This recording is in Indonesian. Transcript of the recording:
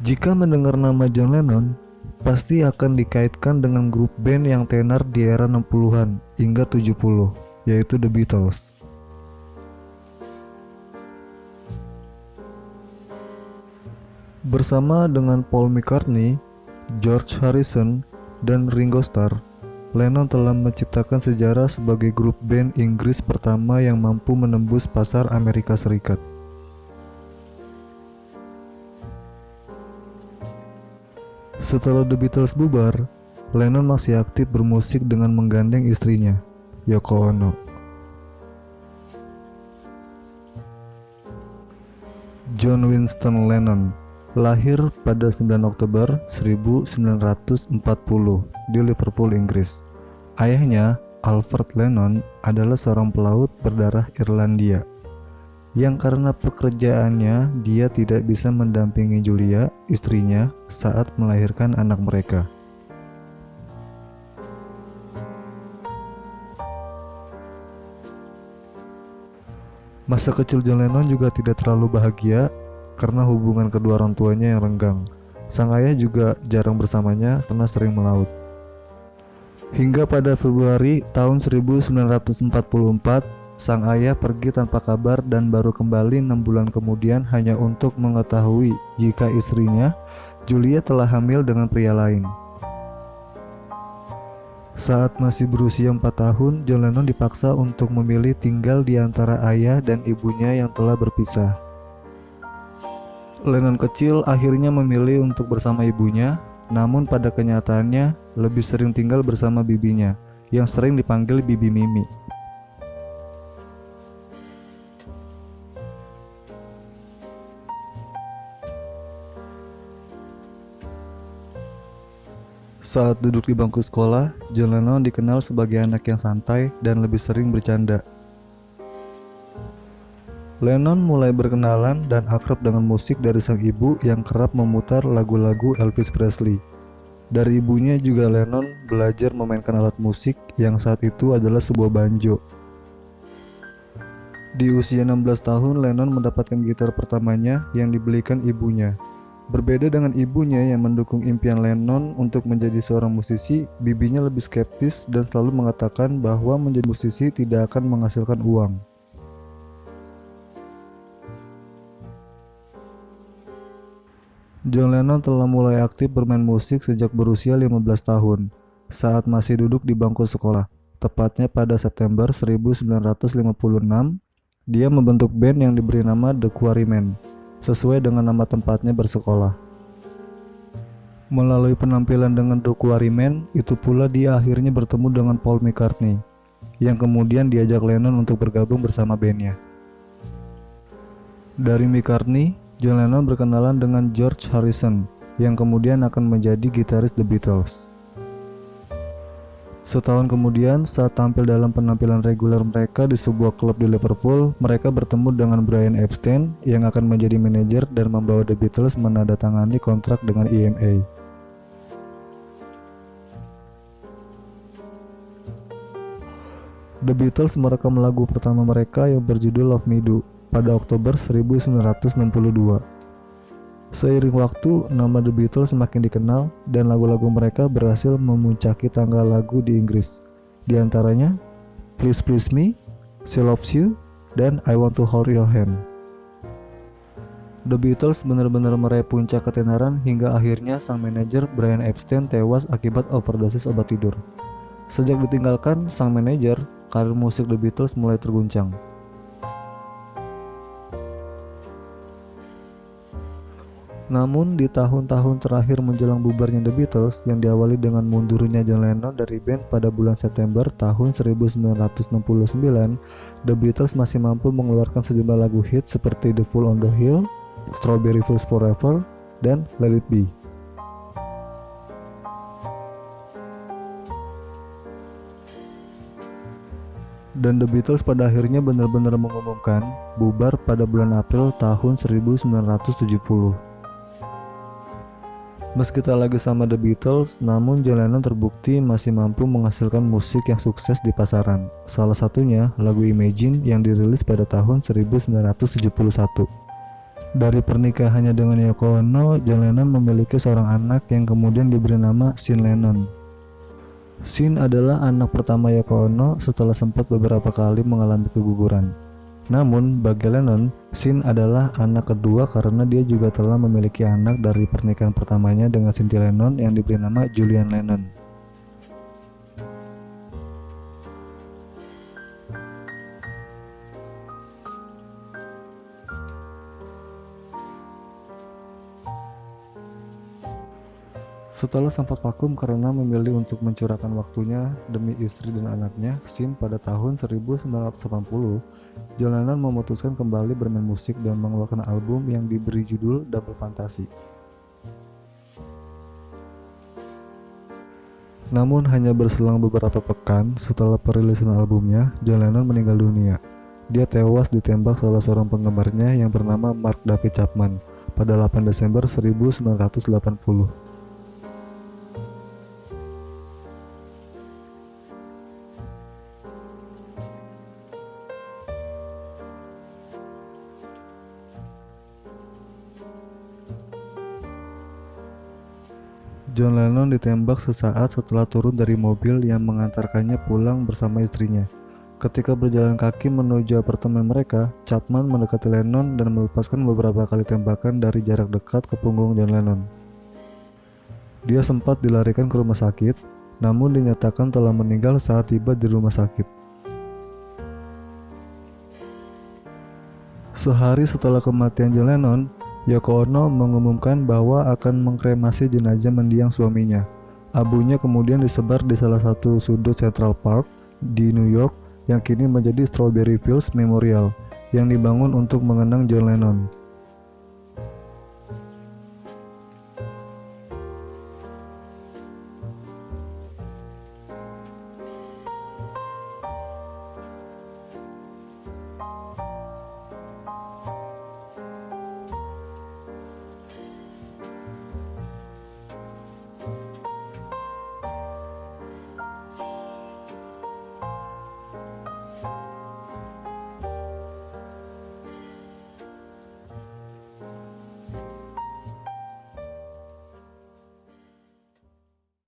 Jika mendengar nama John Lennon, pasti akan dikaitkan dengan grup band yang tenar di era 60-an hingga 70, yaitu The Beatles. Bersama dengan Paul McCartney, George Harrison, dan Ringo Starr, Lennon telah menciptakan sejarah sebagai grup band Inggris pertama yang mampu menembus pasar Amerika Serikat. Setelah The Beatles bubar, Lennon masih aktif bermusik dengan menggandeng istrinya, Yoko Ono. John Winston Lennon lahir pada 9 Oktober 1940 di Liverpool, Inggris. Ayahnya, Alfred Lennon, adalah seorang pelaut berdarah Irlandia yang karena pekerjaannya dia tidak bisa mendampingi Julia, istrinya, saat melahirkan anak mereka. Masa kecil John Lennon juga tidak terlalu bahagia karena hubungan kedua orang tuanya yang renggang. Sang ayah juga jarang bersamanya karena sering melaut. Hingga pada Februari tahun 1944, sang ayah pergi tanpa kabar dan baru kembali 6 bulan kemudian hanya untuk mengetahui jika istrinya, Julia, telah hamil dengan pria lain. Saat masih berusia 4 tahun, John Lennon dipaksa untuk memilih tinggal di antara ayah dan ibunya yang telah berpisah. Lennon kecil akhirnya memilih untuk bersama ibunya, namun pada kenyataannya lebih sering tinggal bersama bibinya, yang sering dipanggil Bibi Mimi. Saat duduk di bangku sekolah, John Lennon dikenal sebagai anak yang santai dan lebih sering bercanda. Lennon mulai berkenalan dan akrab dengan musik dari sang ibu yang kerap memutar lagu-lagu Elvis Presley. Dari ibunya juga Lennon belajar memainkan alat musik yang saat itu adalah sebuah banjo. Di usia 16 tahun, Lennon mendapatkan gitar pertamanya yang dibelikan ibunya. Berbeda dengan ibunya yang mendukung impian Lennon untuk menjadi seorang musisi, bibinya lebih skeptis dan selalu mengatakan bahwa menjadi musisi tidak akan menghasilkan uang. John Lennon telah mulai aktif bermain musik sejak berusia 15 tahun, saat masih duduk di bangku sekolah. Tepatnya pada September 1956, dia membentuk band yang diberi nama The Quarrymen, sesuai dengan nama tempatnya bersekolah. Melalui penampilan dengan The Quarrymen, itu pula dia akhirnya bertemu dengan Paul McCartney, yang kemudian diajak Lennon untuk bergabung bersama bandnya. Dari McCartney, John Lennon berkenalan dengan George Harrison, yang kemudian akan menjadi gitaris The Beatles. Setahun kemudian, saat tampil dalam penampilan reguler mereka di sebuah klub di Liverpool, mereka bertemu dengan Brian Epstein yang akan menjadi manajer dan membawa The Beatles menandatangani kontrak dengan EMA. The Beatles merekam lagu pertama mereka yang berjudul Love Me Do pada Oktober 1962. Seiring waktu, nama The Beatles semakin dikenal dan lagu-lagu mereka berhasil memuncaki tangga lagu di Inggris. Di antaranya Please Please Me, She Loves You, dan I Want to Hold Your Hand. The Beatles benar-benar meraih puncak ketenaran hingga akhirnya sang manajer Brian Epstein tewas akibat overdosis obat tidur. Sejak ditinggalkan sang manajer, karir musik The Beatles mulai terguncang. Namun di tahun-tahun terakhir menjelang bubarnya The Beatles yang diawali dengan mundurnya John Lennon dari band pada bulan September tahun 1969, The Beatles masih mampu mengeluarkan sejumlah lagu hits seperti The Fool on the Hill, Strawberry Fields Forever, dan Let It Be. Dan The Beatles pada akhirnya benar-benar mengumumkan bubar pada bulan April tahun 1970. Meski tak lagi sama The Beatles, namun John Lennon terbukti masih mampu menghasilkan musik yang sukses di pasaran. Salah satunya lagu Imagine yang dirilis pada tahun 1971. Dari pernikahannya dengan Yoko Ono, John Lennon memiliki seorang anak yang kemudian diberi nama Sean Lennon. Sean adalah anak pertama Yoko Ono setelah sempat beberapa kali mengalami keguguran. Namun, bagi Lennon, Sean adalah anak kedua karena dia juga telah memiliki anak dari pernikahan pertamanya dengan Cynthia Lennon yang diberi nama Julian Lennon. Setelah sempat vakum karena memilih untuk mencurahkan waktunya demi istri dan anaknya, Sean pada tahun 1980, John Lennon memutuskan kembali bermain musik dan mengeluarkan album yang diberi judul Double Fantasy. Namun hanya berselang beberapa pekan setelah perilisan albumnya, John Lennon meninggal dunia. Dia tewas ditembak salah seorang penggemarnya yang bernama Mark David Chapman pada 8 Desember 1980. John Lennon ditembak sesaat setelah turun dari mobil yang mengantarkannya pulang bersama istrinya. Ketika berjalan kaki menuju apartemen mereka, Chapman mendekati Lennon dan melepaskan beberapa kali tembakan dari jarak dekat ke punggung John Lennon. Dia sempat dilarikan ke rumah sakit, namun dinyatakan telah meninggal saat tiba di rumah sakit. Sehari setelah kematian John Lennon, Yoko Ono mengumumkan bahwa akan mengkremasi jenazah mendiang suaminya. Abunya kemudian disebar di salah satu sudut Central Park di New York yang kini menjadi Strawberry Fields Memorial yang dibangun untuk mengenang John Lennon.